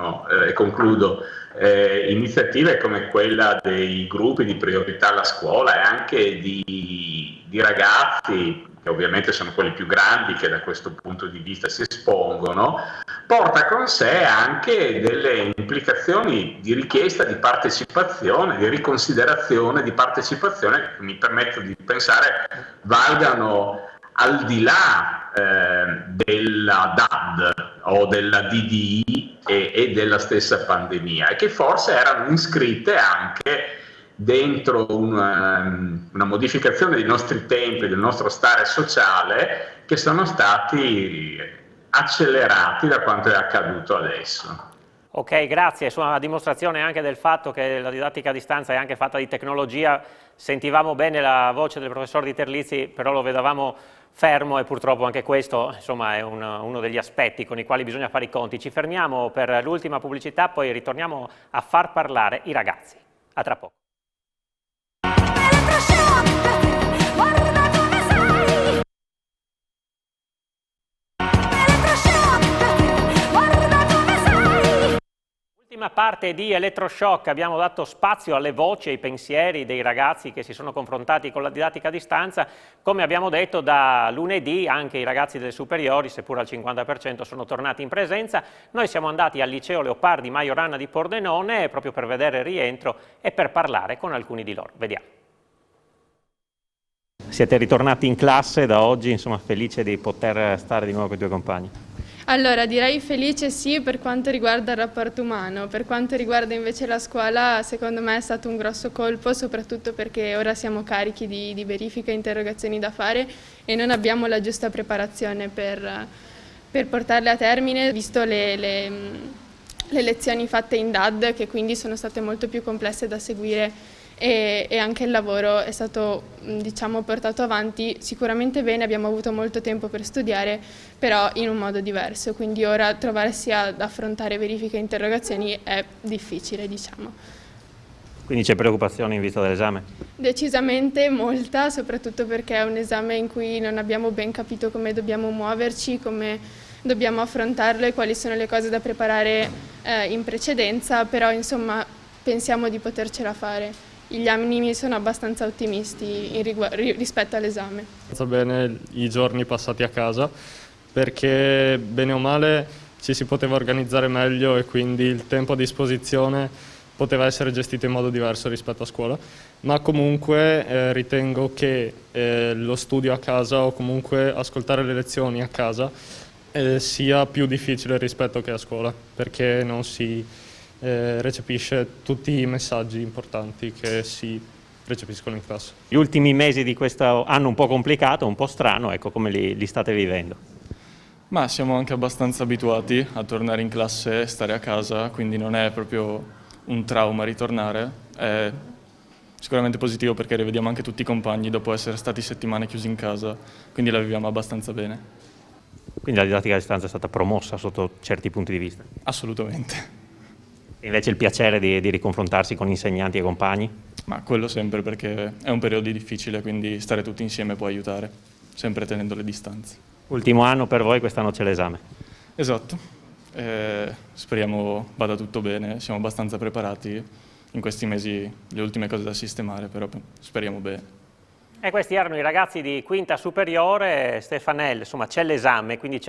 iniziative come quella dei gruppi di priorità alla scuola e anche di ragazzi, che ovviamente sono quelli più grandi che da questo punto di vista si espongono, porta con sé anche delle implicazioni di richiesta di partecipazione, di riconsiderazione di partecipazione, che mi permetto di pensare valgano al di là della DAD o della DDI e della stessa pandemia, e che forse erano iscritte anche dentro una modificazione dei nostri tempi, del nostro stare sociale, che sono stati accelerati da quanto è accaduto adesso. Ok, grazie. Una dimostrazione anche del fatto che la didattica a distanza è anche fatta di tecnologia. Sentivamo bene la voce del professor Di Terlizzi, però lo vedevamo fermo, e purtroppo anche questo, insomma, è uno degli aspetti con i quali bisogna fare i conti. Ci fermiamo per l'ultima pubblicità, poi ritorniamo a far parlare i ragazzi. A tra poco. Ultima parte di Elettroshock, abbiamo dato spazio alle voci e ai pensieri dei ragazzi che si sono confrontati con la didattica a distanza. Come abbiamo detto, da lunedì anche i ragazzi delle superiori, seppur al 50%, sono tornati in presenza. Noi siamo andati al liceo Leopardi Majorana di Pordenone proprio per vedere il rientro e per parlare con alcuni di loro. Vediamo. Siete ritornati in classe da oggi, insomma, felice di poter stare di nuovo con i tuoi compagni? Allora, direi felice sì per quanto riguarda il rapporto umano, per quanto riguarda invece la scuola, secondo me è stato un grosso colpo, soprattutto perché ora siamo carichi di verifiche e interrogazioni da fare e non abbiamo la giusta preparazione per portarle a termine, visto le lezioni fatte in DAD, che quindi sono state molto più complesse da seguire, e anche il lavoro è stato, diciamo, portato avanti sicuramente bene. Abbiamo avuto molto tempo per studiare, però in un modo diverso, quindi ora trovarsi ad affrontare verifiche e interrogazioni è difficile, diciamo. Quindi c'è preoccupazione in vista dell'esame? Decisamente molta, soprattutto perché è un esame in cui non abbiamo ben capito come dobbiamo muoverci, come dobbiamo affrontarlo e quali sono le cose da preparare in precedenza, però insomma pensiamo di potercela fare. Gli animi sono abbastanza ottimisti rispetto all'esame. Bene i giorni passati a casa, perché bene o male ci si poteva organizzare meglio e quindi il tempo a disposizione poteva essere gestito in modo diverso rispetto a scuola, ma comunque ritengo che lo studio a casa o comunque ascoltare le lezioni a casa sia più difficile rispetto che a scuola, perché non si recepisce tutti i messaggi importanti che si recepiscono in classe. Gli ultimi mesi di questo anno un po' complicato, un po' strano, ecco, come li state vivendo? Ma siamo anche abbastanza abituati a tornare in classe e stare a casa, quindi non è proprio un trauma ritornare. È sicuramente positivo perché rivediamo anche tutti i compagni dopo essere stati settimane chiusi in casa, quindi la viviamo abbastanza bene. Quindi la didattica a distanza è stata promossa sotto certi punti di vista? Assolutamente. Invece il piacere di riconfrontarsi con insegnanti e compagni? Ma quello sempre, perché è un periodo difficile, quindi stare tutti insieme può aiutare, sempre tenendo le distanze. Ultimo anno per voi, quest'anno c'è l'esame? Esatto, speriamo vada tutto bene, siamo abbastanza preparati, in questi mesi le ultime cose da sistemare, però speriamo bene. E questi erano i ragazzi di quinta superiore, Stefanel, insomma c'è l'esame, quindi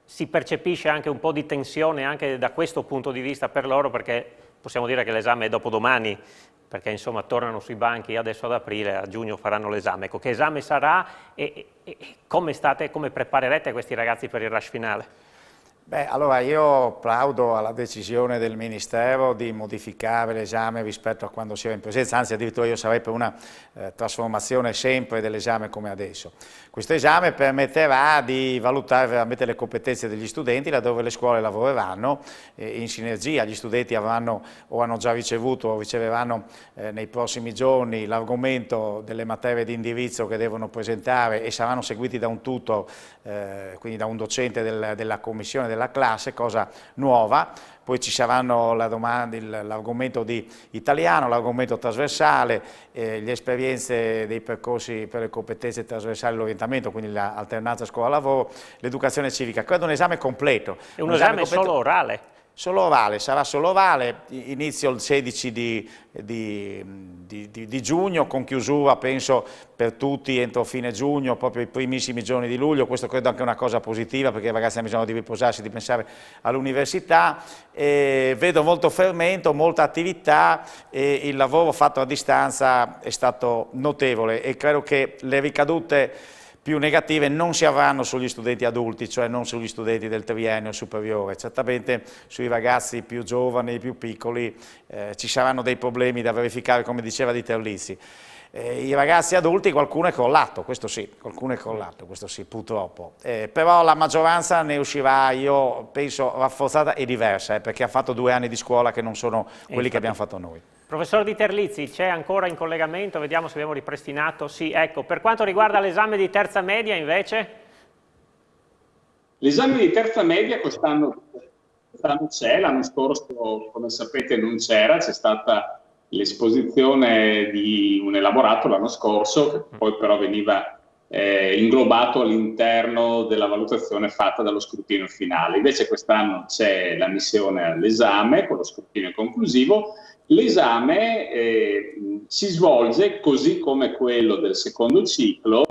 si percepisce anche un po' di tensione anche da questo punto di vista per loro, perché possiamo dire che l'esame è dopodomani, perché insomma tornano sui banchi adesso ad aprile, a giugno faranno l'esame. Ecco, che esame sarà e come preparerete questi ragazzi per il rush finale? Beh, allora io plaudo alla decisione del Ministero di modificare l'esame rispetto a quando si era in presenza, anzi addirittura io sarei per una trasformazione sempre dell'esame come adesso. Questo esame permetterà di valutare veramente le competenze degli studenti laddove le scuole lavoreranno, in sinergia gli studenti avranno o hanno già ricevuto o riceveranno nei prossimi giorni l'argomento delle materie di indirizzo che devono presentare e saranno seguiti da un tutor, quindi da un docente della commissione della classe, cosa nuova. Poi ci saranno l'argomento di italiano, l'argomento trasversale, le esperienze dei percorsi per le competenze trasversali e l'orientamento, quindi l'alternanza scuola-lavoro, l'educazione civica. Credo un esame completo. È un esame completo, solo orale? Solo orale, sarà solo orale, inizio il 16 di giugno, con chiusura penso per tutti entro fine giugno, proprio i primissimi giorni di luglio. Questo credo anche una cosa positiva, perché i ragazzi hanno bisogno di riposarsi, di pensare all'università. Vedo molto fermento, molta attività, e il lavoro fatto a distanza è stato notevole, e credo che le ricadute più negative non si avranno sugli studenti adulti, cioè non sugli studenti del triennio superiore. Certamente sui ragazzi più giovani, più piccoli, ci saranno dei problemi da verificare, come diceva Di Terlizzi. I ragazzi adulti, qualcuno è crollato, questo sì, purtroppo. Però la maggioranza ne uscirà, io penso, rafforzata e diversa, perché ha fatto 2 anni di scuola che non sono quelli che abbiamo fatto noi. Professor Di Terlizzi, c'è ancora in collegamento? Vediamo se abbiamo ripristinato. Sì, ecco. Per quanto riguarda l'esame di terza media, invece? L'esame di terza media quest'anno c'è, l'anno scorso, come sapete, non c'era, c'è stata l'esposizione di un elaborato l'anno scorso, che poi però veniva inglobato all'interno della valutazione fatta dallo scrutinio finale. Invece quest'anno c'è l'ammissione all'esame con lo scrutinio conclusivo. L'esame si svolge così come quello del secondo ciclo,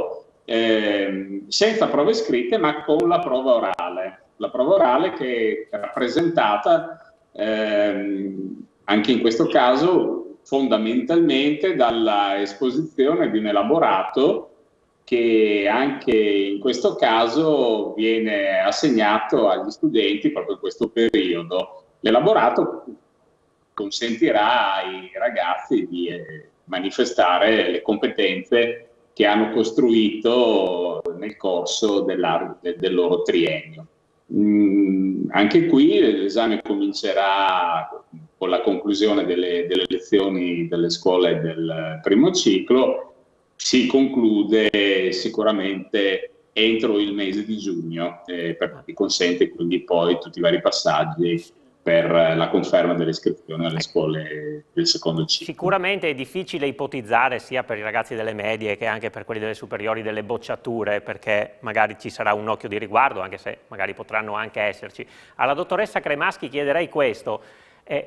senza prove scritte ma con la prova orale. La prova orale che è rappresentata anche in questo caso fondamentalmente dalla esposizione di un elaborato che anche in questo caso viene assegnato agli studenti proprio in questo periodo. L'elaborato consentirà ai ragazzi di manifestare le competenze che hanno costruito nel corso del loro triennio. Anche qui l'esame comincerà con la conclusione delle lezioni delle scuole del primo ciclo, si conclude sicuramente entro il mese di giugno, per cui consente quindi poi tutti i vari passaggi per la conferma delle iscrizioni alle scuole del secondo ciclo. Sicuramente è difficile ipotizzare sia per i ragazzi delle medie che anche per quelli delle superiori delle bocciature, perché magari ci sarà un occhio di riguardo, anche se magari potranno anche esserci. Alla dottoressa Cremaschi chiederei questo,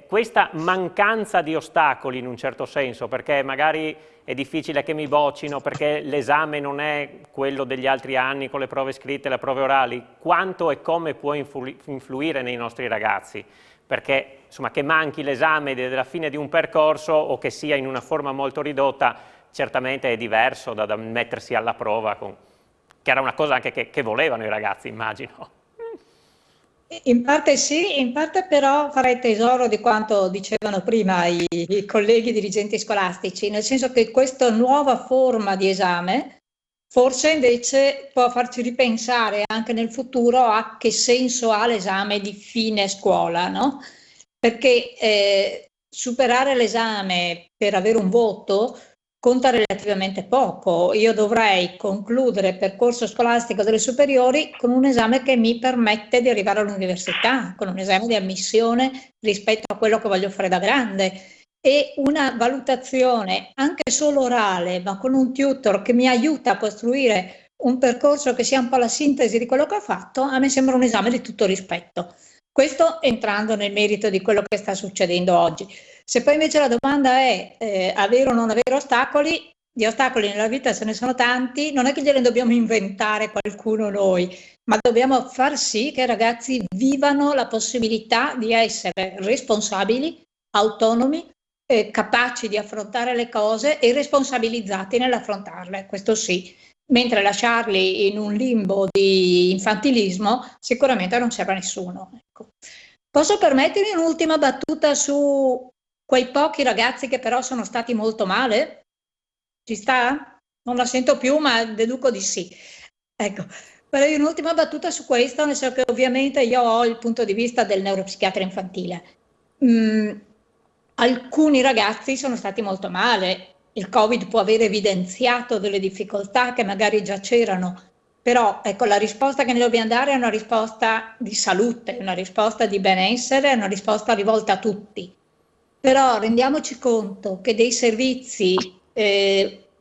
questa mancanza di ostacoli in un certo senso, perché magari è difficile che mi boccino, perché l'esame non è quello degli altri anni con le prove scritte e le prove orali, quanto e come può influire nei nostri ragazzi? Perché insomma, che manchi l'esame della fine di un percorso o che sia in una forma molto ridotta, certamente è diverso da mettersi alla prova, che era una cosa anche che volevano i ragazzi, immagino. In parte sì, in parte però farei tesoro di quanto dicevano prima i colleghi dirigenti scolastici, nel senso che questa nuova forma di esame forse invece può farci ripensare anche nel futuro a che senso ha l'esame di fine scuola, no? Perché superare l'esame per avere un voto conta relativamente poco. Io dovrei concludere il percorso scolastico delle superiori con un esame che mi permette di arrivare all'università, con un esame di ammissione rispetto a quello che voglio fare da grande, e una valutazione anche solo orale, ma con un tutor che mi aiuta a costruire un percorso che sia un po' la sintesi di quello che ho fatto, a me sembra un esame di tutto rispetto. Questo entrando nel merito di quello che sta succedendo oggi. Se poi invece la domanda è avere o non avere ostacoli, di ostacoli nella vita ce ne sono tanti, non è che gliene dobbiamo inventare qualcuno noi, ma dobbiamo far sì che i ragazzi vivano la possibilità di essere responsabili, autonomi, capaci di affrontare le cose e responsabilizzati nell'affrontarle, questo sì. Mentre lasciarli in un limbo di infantilismo sicuramente non serve a nessuno. Ecco. Posso permettermi un'ultima battuta su quei pochi ragazzi che però sono stati molto male? Ci sta? Non la sento più, ma deduco di sì. Ecco, farei un'ultima battuta su questo, nel senso che ovviamente io ho il punto di vista del neuropsichiatra infantile. Alcuni ragazzi sono stati molto male. Il Covid può aver evidenziato delle difficoltà che magari già c'erano, Però ecco, la risposta che ne dobbiamo dare è una risposta di salute, una risposta di benessere, una risposta rivolta a tutti. Però rendiamoci conto che dei servizi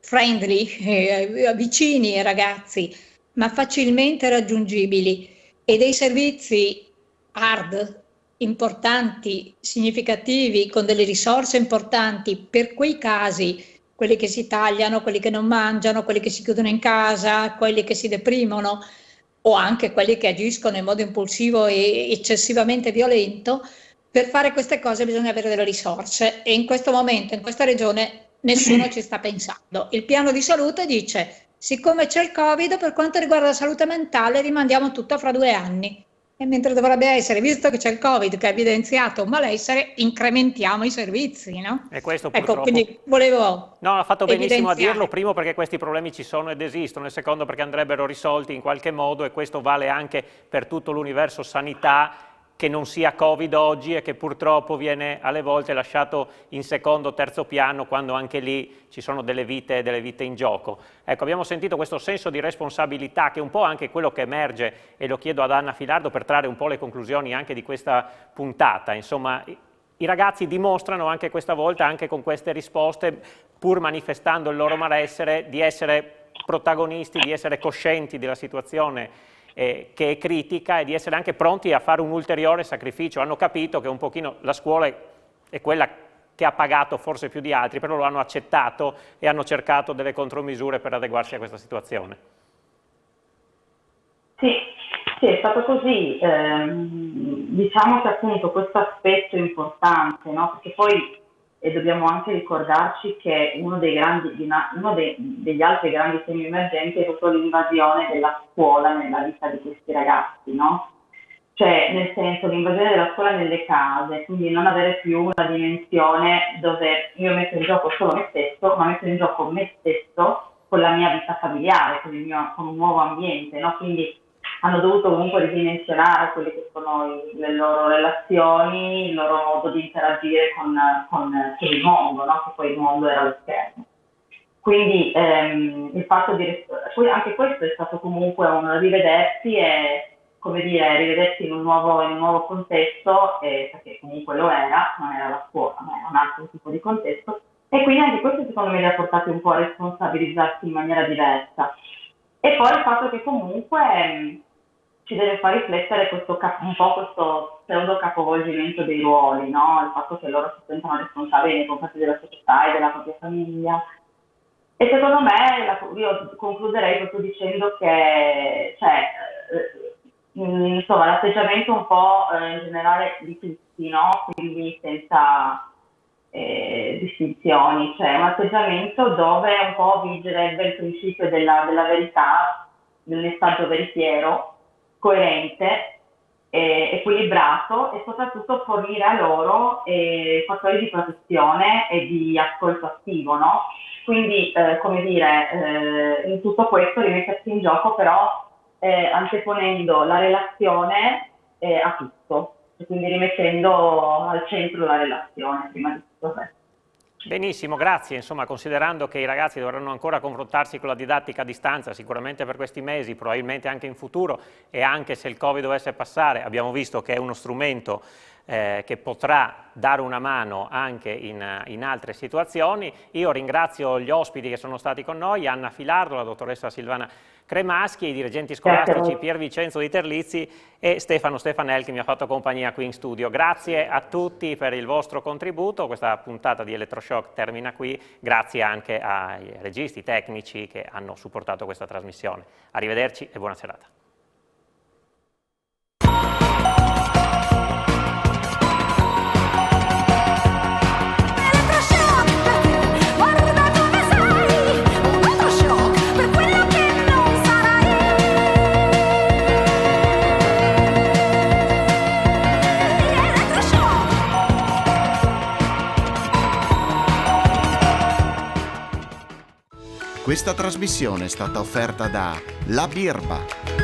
friendly, vicini ai ragazzi, ma facilmente raggiungibili, e dei servizi hard, importanti, significativi, con delle risorse importanti per quei casi, quelli che si tagliano, quelli che non mangiano, quelli che si chiudono in casa, quelli che si deprimono, o anche quelli che agiscono in modo impulsivo e eccessivamente violento. Per fare queste cose bisogna avere delle risorse, e in questo momento, in questa regione, nessuno ci sta pensando. Il piano di salute dice: siccome c'è il Covid, per quanto riguarda la salute mentale rimandiamo tutto fra 2 anni. E mentre dovrebbe essere, visto che c'è il Covid che ha evidenziato un malessere, incrementiamo i servizi, no? E questo purtroppo... Ecco, quindi volevo No, ha fatto benissimo a evidenziare. dirlo, primo perché questi problemi ci sono ed esistono, e secondo perché andrebbero risolti in qualche modo, e questo vale anche per tutto l'universo sanità, che non sia Covid oggi e che purtroppo viene alle volte lasciato in secondo o terzo piano, quando anche lì ci sono delle vite in gioco. Ecco, abbiamo sentito questo senso di responsabilità, che è un po' anche quello che emerge, e lo chiedo ad Anna Filardo per trarre un po' le conclusioni anche di questa puntata. Insomma, i ragazzi dimostrano anche questa volta, anche con queste risposte, pur manifestando il loro malessere, di essere protagonisti, di essere coscienti della situazione che è critica, e di essere anche pronti a fare un ulteriore sacrificio. Hanno capito che un pochino la scuola è quella che ha pagato forse più di altri, però lo hanno accettato e hanno cercato delle contromisure per adeguarsi a questa situazione. Sì, è stato così. Diciamo che appunto questo aspetto è importante, no? Perché poi dobbiamo anche ricordarci che uno degli altri grandi temi emergenti è proprio l'invasione della scuola nella vita di questi ragazzi, no? Cioè, nel senso, l'invasione della scuola nelle case, quindi non avere più una dimensione dove io metto in gioco solo me stesso, ma metto in gioco me stesso con la mia vita familiare, con un nuovo ambiente, no? Quindi hanno dovuto comunque ridimensionare quelle che sono le loro relazioni, il loro modo di interagire con il mondo, no? Che poi il mondo era lo schermo. Quindi il fatto di anche questo è stato comunque un rivedersi, e come dire, rivedersi in un nuovo contesto, perché comunque lo era, non era la scuola, ma era un altro tipo di contesto, e quindi anche questo secondo me li ha portati un po' a responsabilizzarsi in maniera diversa. E poi il fatto che comunque ci deve far riflettere un po' questo pseudo capovolgimento dei ruoli, no? Il fatto che loro si sentono responsabili nei confronti della società e della propria famiglia. E secondo me io concluderei proprio dicendo che insomma, l'atteggiamento un po' in generale di tutti, no? Quindi senza distinzioni, cioè un atteggiamento dove un po' vigirebbe il principio della verità, del messaggio veritiero, coerente, equilibrato, e soprattutto fornire a loro fattori di protezione e di ascolto attivo, no? Quindi, come dire, in tutto questo rimettersi in gioco, però anteponendo la relazione a tutto, e quindi rimettendo al centro la relazione prima di tutto questo. Benissimo, grazie. Insomma, considerando che i ragazzi dovranno ancora confrontarsi con la didattica a distanza, sicuramente per questi mesi, probabilmente anche in futuro, e anche se il Covid dovesse passare, abbiamo visto che è uno strumento che potrà dare una mano anche in altre situazioni. Io ringrazio gli ospiti che sono stati con noi, Anna Filardo, la dottoressa Silvana Cremaschi, i dirigenti scolastici Pier Vincenzo Di Terlizzi e Stefano Stefanel, che mi ha fatto compagnia qui in studio. Grazie a tutti per il vostro contributo. Questa puntata di Elettroshock termina qui. Grazie anche ai registi tecnici che hanno supportato questa trasmissione. Arrivederci e buona serata. Questa trasmissione è stata offerta da La Birba.